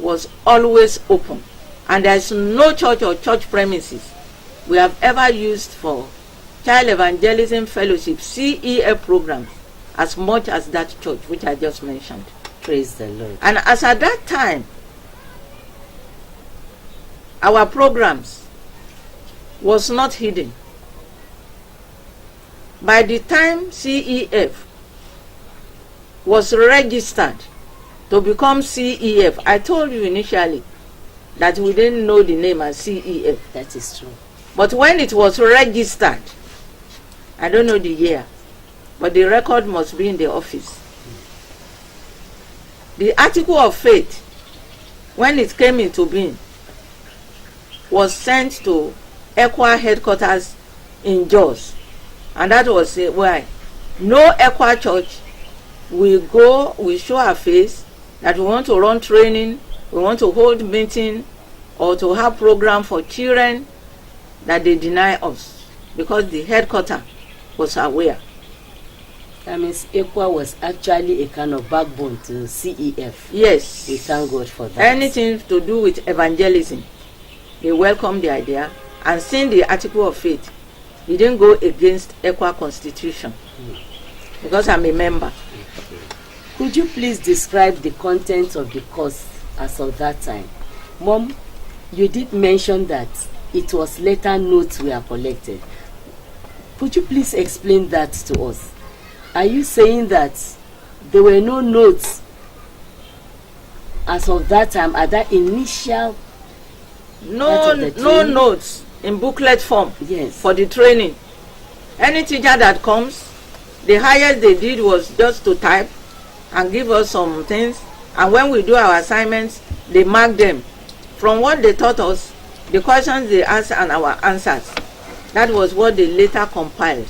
was always open, and there is no church or church premises we have ever used for child evangelism fellowship CEF programs as much as that church which I just mentioned. Praise the Lord. And as at that time, our programs was not hidden. By the time CEF was registered to become CEF, I told you initially that we didn't know the name as CEF. That is true. But when it was registered, I don't know the year, but the record must be in the office. The article of faith, when it came into being, was sent to ECWA headquarters in Jos. And that was why no ECWA church will go, we show our face that we want to run training, we want to hold meeting, or to have program for children, that they deny us, because the headquarters was aware. That means ECWA was actually a kind of backbone to CEF. Yes. We thank God for that. Anything to do with evangelism, they welcome the idea, and seeing the article of faith, he didn't go against ECWA constitution, because I'm a member. Could you please describe the content of the course as of that time? Mom, you did mention that it was later notes were collected. Could you please explain that to us? Are you saying that there were no notes as of that time at that initial? No notes in booklet form. Yes. For the training. Any teacher that comes, the highest they did was just to type and give us some things, and when we do our assignments, they mark them from what they taught us, the questions they asked and our answers. That was what they later compiled,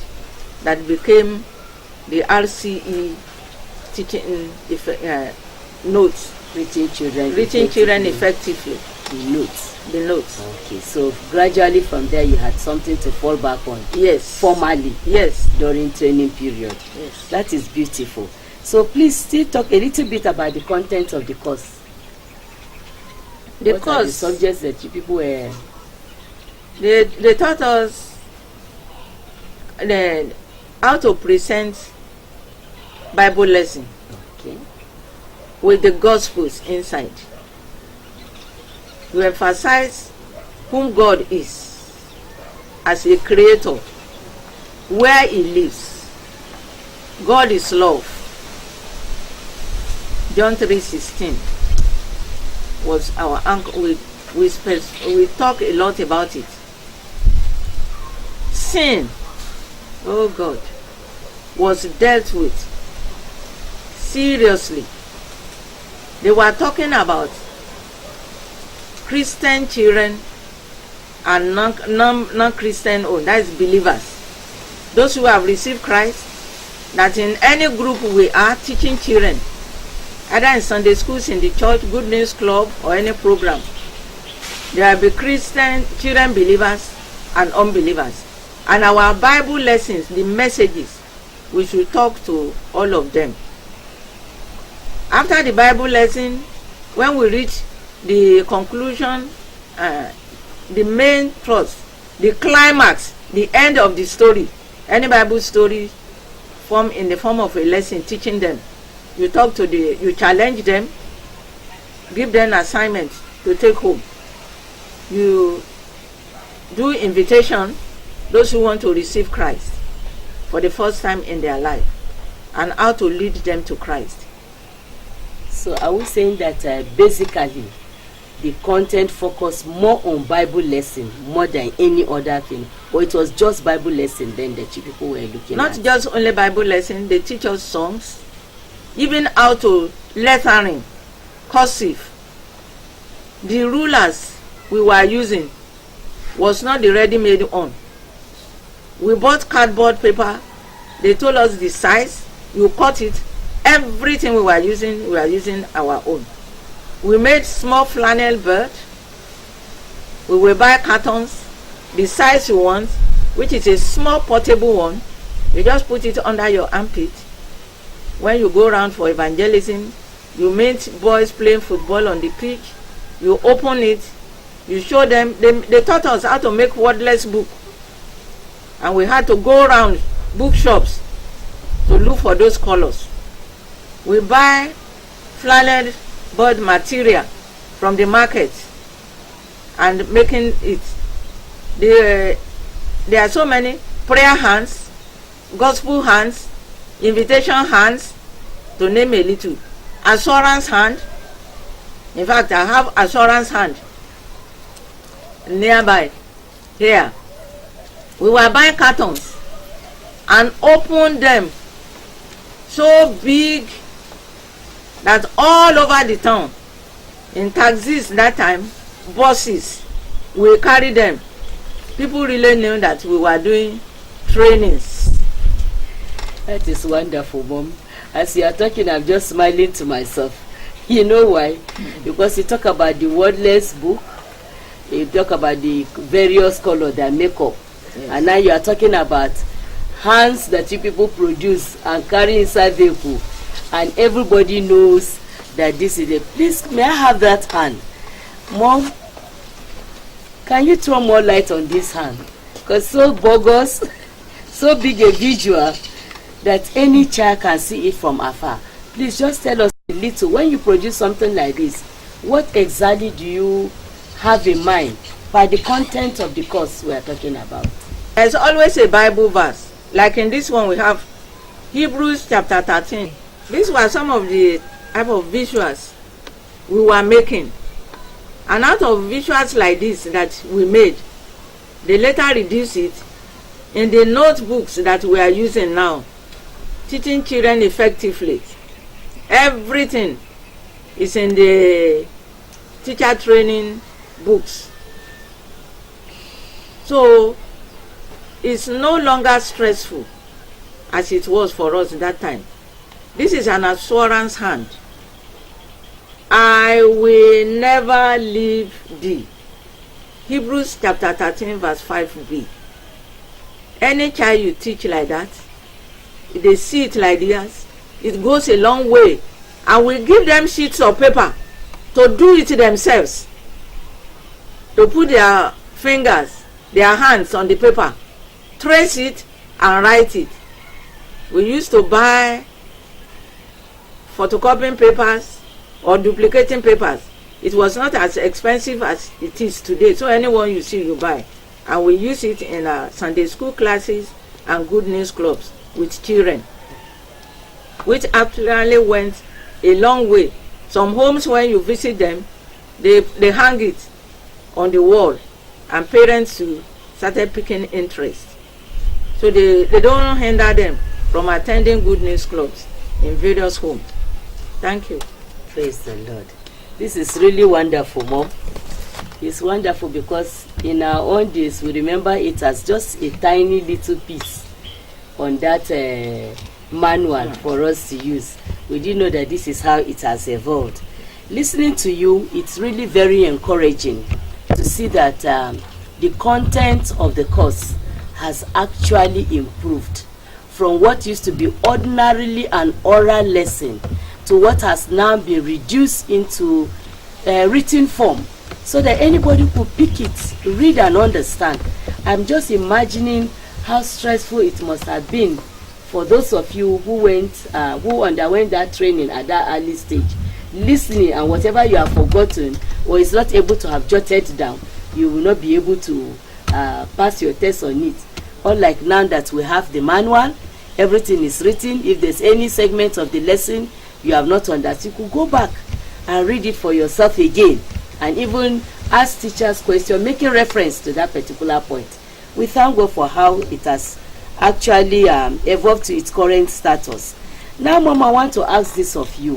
that became the RCE teaching notes. Reaching children effectively. The notes. Okay, so gradually from there you had something to fall back on. Yes. Formally. Yes. During training period. Yes. That is beautiful. So please still talk a little bit about the content of the course. What are the subjects that you people were? They taught us how to present Bible lesson. Okay. With the Gospels inside. We emphasize whom God is as a creator, where he lives. God is love. John 3:16 was our anchor. We talk a lot about it. Sin, oh God, was dealt with seriously. They were talking about Christian children and non-Christian own, that is believers. Those who have received Christ, that in any group we are teaching children, either in Sunday schools, in the church, Good News Club, or any program, there will be Christian children believers and unbelievers. And our Bible lessons, the messages, we should talk to all of them. After the Bible lesson, when we reach the conclusion, the main thrust, the climax, the end of the story, any Bible story form in the form of a lesson teaching them, you challenge them, give them assignments to take home. You do invitation, those who want to receive Christ for the first time in their life, and how to lead them to Christ. So are we saying that basically the content focused more on Bible lesson more than any other thing, or it was just Bible lesson then that you people were looking at? Not just only Bible lesson, they teach us songs, even how to lettering, cursive. The rulers we were using was not the ready-made one. We bought cardboard paper, they told us the size, you cut it, everything we were using our own. We made small flannel bird. We will buy cartons, the size you want, which is a small portable one. You just put it under your armpit. When you go around for evangelism, you meet boys playing football on the pitch, You open it, you show them. They taught us how to make wordless book, and we had to go around bookshops to look for those colors. We buy flowered board material from the market and making it. There are so many prayer hands, gospel hands, invitation hands, to name a little. Assurance hand. In fact, I have assurance hand nearby here. We were buying cartons and open them so big that all over the town, in taxis that time, buses, we carry them. People really knew that we were doing trainings. That is wonderful, Mom. As you are talking, I'm just smiling to myself. You know why? Because you talk about the wordless book, you talk about the various colors that make up, yes. And now you are talking about hands that you people produce and carry inside vehicle, and everybody knows that this is a. Please, may I have that hand, Mom? Can you throw more light on this hand? Because so bogus, so big a visual that any child can see it from afar. Please just tell us a little. When you produce something like this, what exactly do you have in mind by the content of the course we are talking about? There's always a Bible verse. Like in this one, we have Hebrews chapter 13. These were some of the type of visuals we were making. And out of visuals like this that we made, they later reduced it in the notebooks that we are using now, teaching children effectively. Everything is in the teacher training books. So it's no longer stressful as it was for us that time. This is an assurance hand. I will never leave thee. Hebrews chapter 13 verse 5b. Any child you teach like that, if they see it like this, it goes a long way. And we give them sheets of paper to do it themselves, to put their fingers, their hands on the paper, trace it and write it. We used to buy photocopying papers or duplicating papers. It was not as expensive as it is today, so anyone you see you buy. And we use it in our Sunday school classes and good news clubs with children, which actually went a long way. Some homes, when you visit them, they hang it on the wall, and parents too started picking interest. So they don't hinder them from attending good news clubs in various homes. Thank you. Praise the Lord. This is really wonderful, Mom. It's wonderful because in our own days, we remember it as just a tiny little piece on that manual for us to use. We didn't know that this is how it has evolved. Listening to you, it's really very encouraging to see that the content of the course has actually improved from what used to be ordinarily an oral lesson to what has now been reduced into written form, so that anybody could pick it, read and understand. I'm just imagining how stressful it must have been for those of you who underwent that training at that early stage, listening, and whatever you have forgotten or is not able to have jotted down, you will not be able to pass your test on it. Unlike now that we have the manual, everything is written. If there's any segment of the lesson you have not understood, you could go back and read it for yourself again, and even ask teachers questions making reference to that particular point. We thank God for how it has actually evolved to its current status. Now, Mom, I want to ask this of you.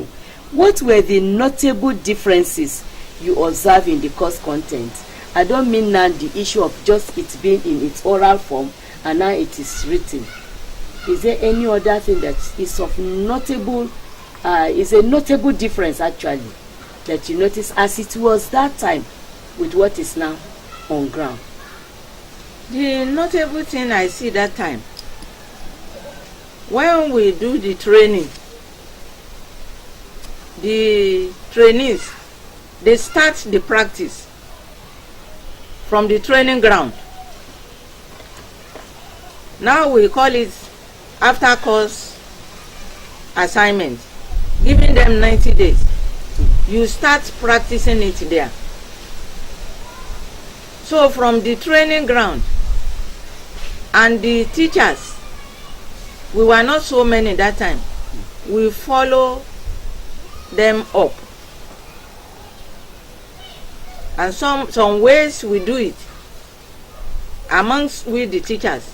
What were the notable differences you observe in the course content? I don't mean now the issue of just it being in its oral form and now it is written. Is there any other thing that is of notable, is a notable difference actually that you notice as it was that time with what is now on ground? The notable thing I see that time, when we do the training, the trainees they start the practice from the training ground. Now we call it after course assignment, giving them 90 days. You start practicing it there. So from the training ground and the teachers, we were not so many that time, we follow them up. And some ways we do it amongst we the teachers.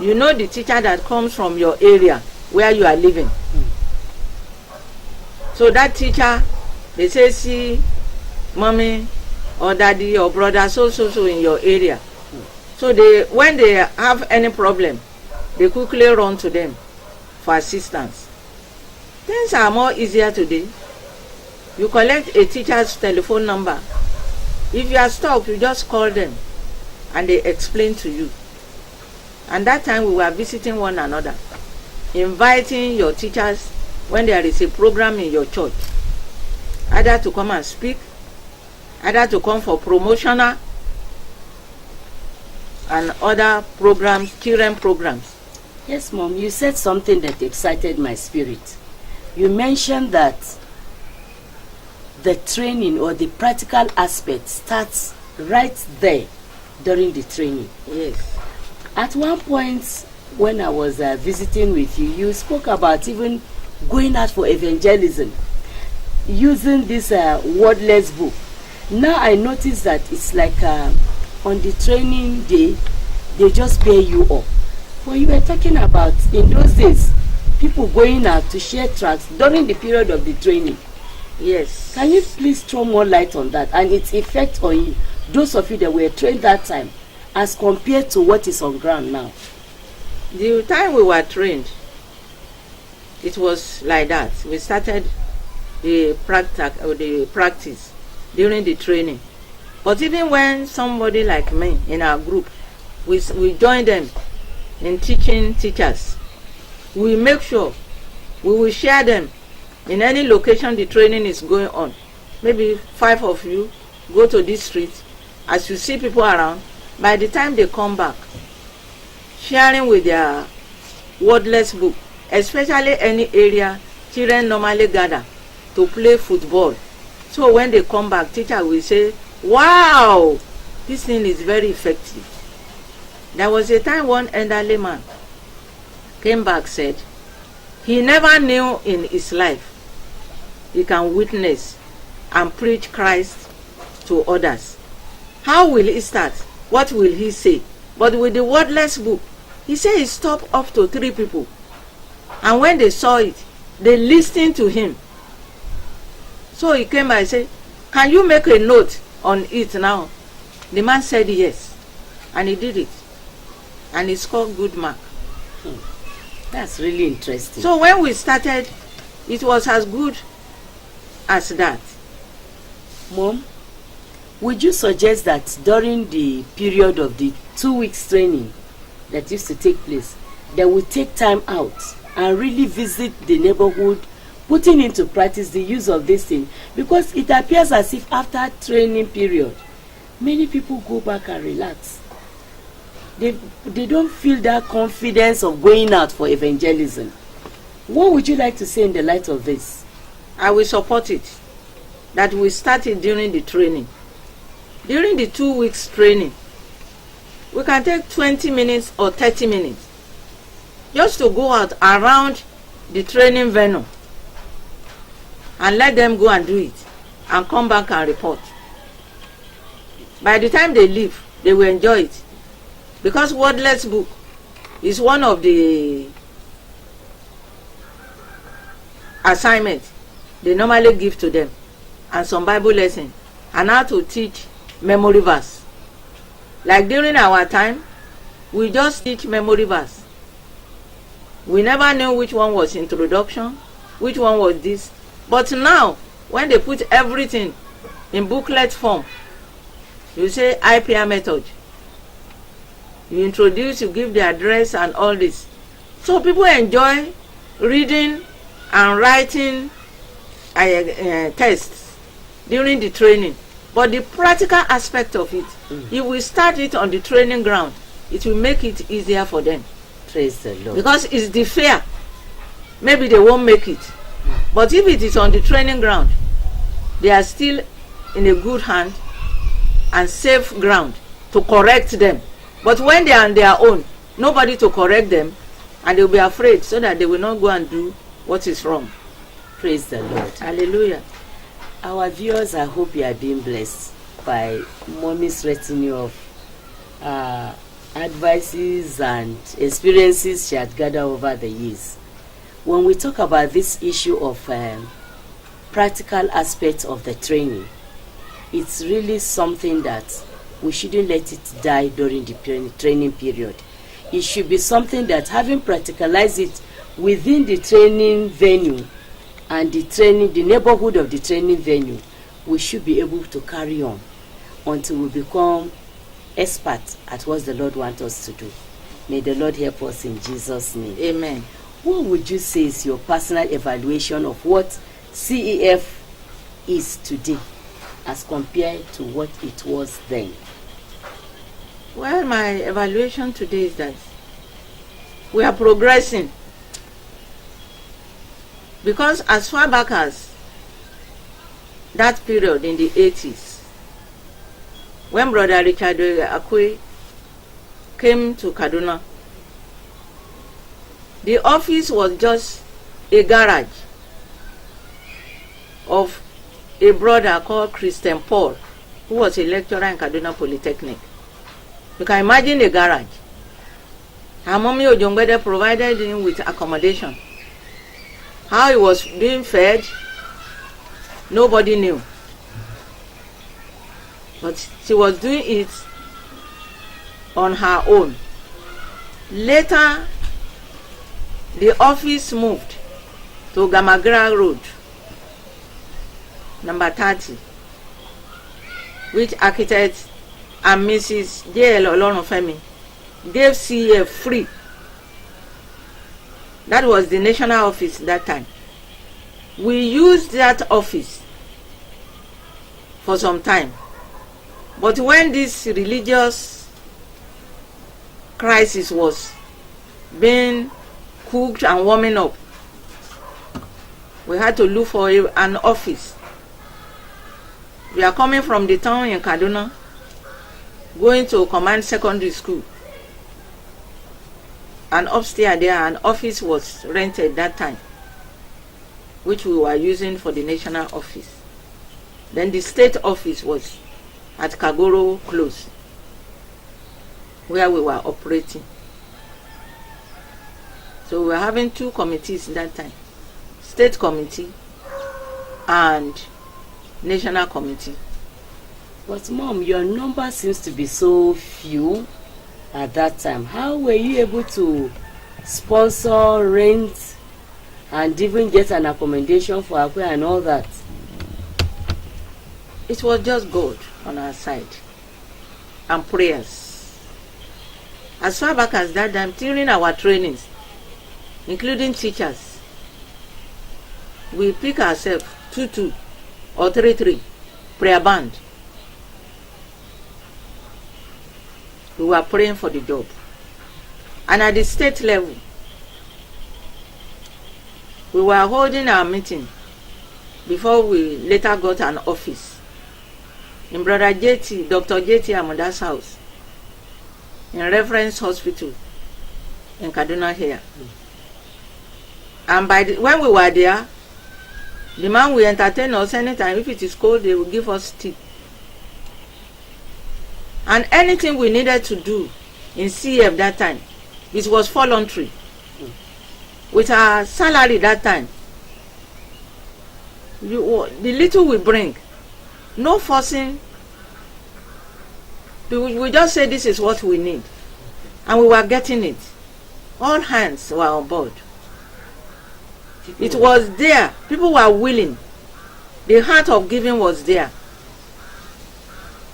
You know the teacher that comes from your area where you are living. So that teacher, they say, see mommy or daddy or brother so in your area. So they, when they have any problem, they quickly run to them for assistance. Things are more easier today. You collect a teacher's telephone number. If you are stuck, you just call them and they explain to you. And that time we were visiting one another, inviting your teachers when there is a program in your church, either to come and speak, either to come for promotional and other programs, children programs. Yes, Mom, you said something that excited my spirit. You mentioned that the training or the practical aspect starts right there during the training. Yes. At one point when I was visiting with you, you spoke about even going out for evangelism using this wordless book. Now I notice that it's like on the training day, they just pair you up. But you were talking about in those days, people going out to share tracts during the period of the training. Yes. Can you please throw more light on that and its effect on you, those of you that were trained that time, as compared to what is on ground now? The time we were trained, it was like that. We started the practice during the training. But even when somebody like me in our group, we join them in teaching teachers, we make sure we will share them in any location the training is going on. Maybe 5 of you go to this street. As you see people around, by the time they come back, sharing with their wordless book, especially any area children normally gather to play football. So when they come back, teacher will say, wow, this thing is very effective. There was a time one elderly man came back, said he never knew in his life he can witness and preach Christ to others. How will he start? What will he say? But with the wordless book, he said he stopped up to 3 people. And when they saw it, they listened to him. So he came by and said, can you make a note on it now? The man said yes. And he did it. And he scored good mark. That's really interesting. So when we started, it was as good as that. Mom, would you suggest that during the period of the 2 weeks training that used to take place, that we take time out and really visit the neighborhood, putting into practice the use of this thing? Because it appears as if after training period, many people go back and relax. They don't feel that confidence of going out for evangelism. What would you like to say in the light of this? I will support it. That we started during the training. During the 2 weeks training, we can take 20 minutes or 30 minutes just to go out around the training venue and let them go and do it and come back and report. By the time they leave, they will enjoy it. Because wordless book is one of the assignments they normally give to them, and some Bible lesson, and how to teach memory verse. Like during our time, we just teach memory verse. We never knew which one was introduction, which one was this. But now, when they put everything in booklet form, you say IPR method. You introduce, you give the address and all this. So people enjoy reading and writing tests during the training. But the practical aspect of it, if we start it on the training ground, it will make it easier for them. Praise the Lord. Because it's the fear. Maybe they won't make it. But if it is on the training ground, they are still in a good hand and safe ground to correct them. But when they are on their own, nobody to correct them, and they will be afraid so that they will not go and do what is wrong. Praise the Lord. Hallelujah. Our viewers, I hope you are being blessed by Mommy's retinue of advices and experiences she had gathered over the years. When we talk about this issue of practical aspects of the training, it's really something that we shouldn't let it die during the training period. It should be something that, having practicalized it within the training venue and the neighborhood of the training venue, we should be able to carry on until we become experts at what the Lord wants us to do. May the Lord help us in Jesus' name. Amen. What would you say is your personal evaluation of what CEF is today as compared to what it was then? Well, my evaluation today is that we are progressing. Because as far back as that period in the 80s, when Brother Richard Akwe came to Kaduna, the office was just a garage of a brother called Christian Paul, who was a lecturer in Kaduna Polytechnic. You can imagine a garage. Her mommy Ojongwede provided him with accommodation. How he was being fed, nobody knew. But she was doing it on her own. Later, the office moved to Gamagra Road, number 30, which architect and Mrs. J.L. Olorunfemi gave CEF free. That was the national office that time. We used that office for some time. But when this religious crisis was being cooked and warming up, we had to look for an office. We are coming from the town in Kaduna, going to Command Secondary School. And upstairs there, an office was rented that time, which we were using for the national office. Then the state office was at Kagoro Close, where we were operating. So we were having two committees that time, state committee and national committee. But Mom, your number seems to be so few at that time. How were you able to sponsor, rent, and even get an accommodation for Akwe and all that? It was just God on our side and prayers. As far back as that time, during our trainings, including teachers, we pick ourselves 2-2 or 3-3 prayer band. We were praying for the job. And at the state level, we were holding our meeting before we later got an office in Brother JT, Dr. JT Amuda's house, in Reference Hospital in Kaduna here. And when we were there, the man will entertain us anytime. If it is cold, they will give us tea. And anything we needed to do in CF that time, it was voluntary. With our salary that time, the little we bring, no forcing. We just say this is what we need. And we were getting it. All hands were on board. It was there. People were willing. The heart of giving was there.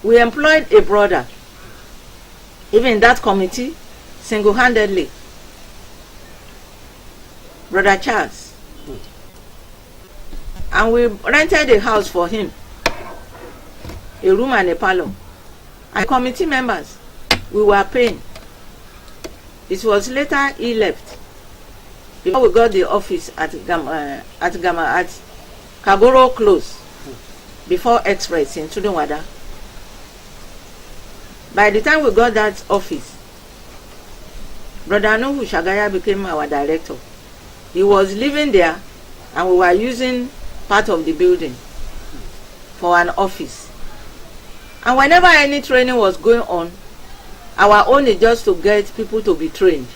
We employed a brother, even in that committee, single-handedly. Brother Charles. And we rented a house for him a room and a parlor. And committee members, we were paying. It was later he left. Before we got the office at Kaboro Close, before Express in Tudunwada. By the time we got that office, Brother Nuhu Shagaya became our director. He was living there, and we were using part of the building for an office. And whenever any training was going on, our own is just to get people to be trained.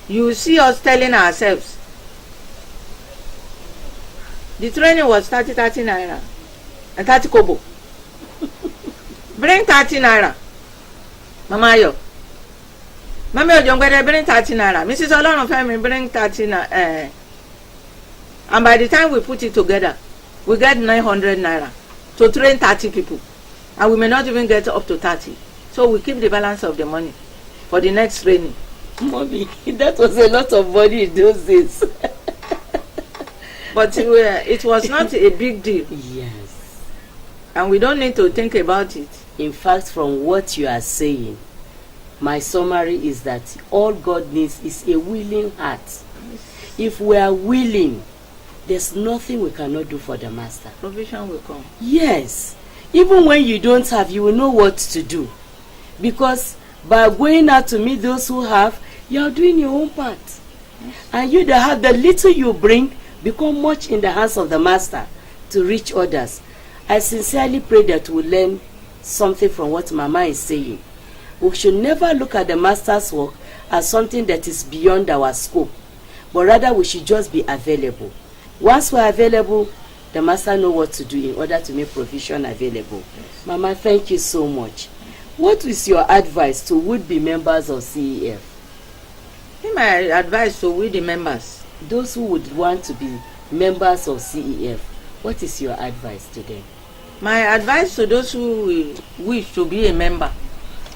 You see us telling ourselves, the training was 30 naira and 30 kobo. Bring 30 naira. Mama yo. Mama yo jongwede bring 30 naira. Mrs. Olorunfemi bring 30 naira. And by the time we put it together, we get 900 naira to train 30 people. And we may not even get up to 30. So we keep the balance of the money for the next training. Mommy, that was a lot of money in those days. But it was not a big deal. Yes. And we don't need to think about it. In fact, from what you are saying, my summary is that all God needs is a willing heart. If we are willing, there's nothing we cannot do for the Master. Provision will come. Yes. Even when you don't have, you will know what to do. Because by going out to meet those who have, you are doing your own part. And you that have, the little you bring become much in the hands of the Master to reach others. I sincerely pray that we learn something from what Mama is saying. We should never look at the Master's work as something that is beyond our scope, but rather we should just be available. Once we are available, the Master knows what to do in order to make provision available. Yes. Mama, thank you so much. What is your advice to would-be members of CEF? My advice to would-be members, those who would want to be members of CEF, what is your advice to them? My advice to those who wish to be a member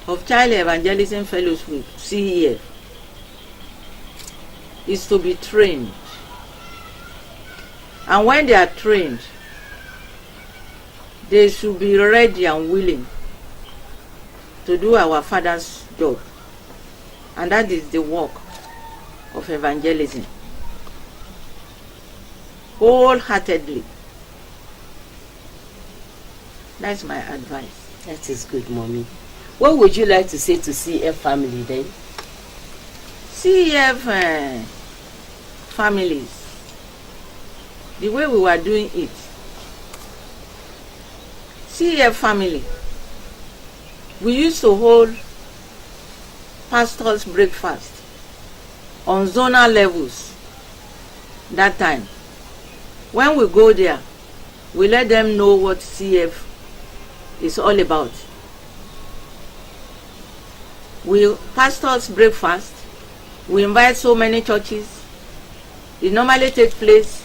of Child Evangelism Fellowship CEF is to be trained. And when they are trained, they should be ready and willing to do our Father's job. And that is the work of evangelism. Wholeheartedly. That's my advice. That is good, Mommy. What would you like to say to CEF family then? CEF families, the way we were doing it, CEF family, we used to hold pastors' breakfast on zonal levels that time. When we go there, we let them know what CEF is all about. We pastors' breakfast, we invite so many churches. It normally takes place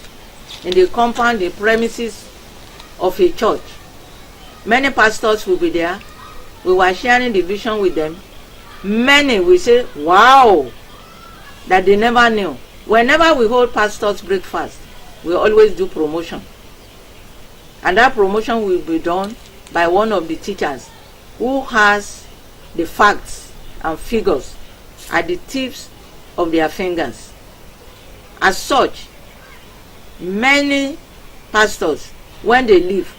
in the compound, the premises of a church. Many pastors will be there. We were sharing the vision with them. Many will say, wow, that they never knew. Whenever we hold pastors' breakfast, we always do promotion. And that promotion will be done by one of the teachers who has the facts and figures at the tips of their fingers. As such, many pastors, when they leave,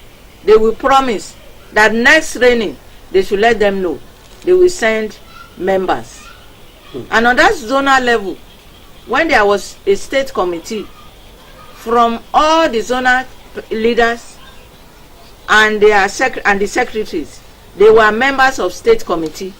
they will promise that next training, they should let them know. They will send members. And on that zonal level, when there was a state committee, from all the zonal leaders and the secretaries, they were members of state committee.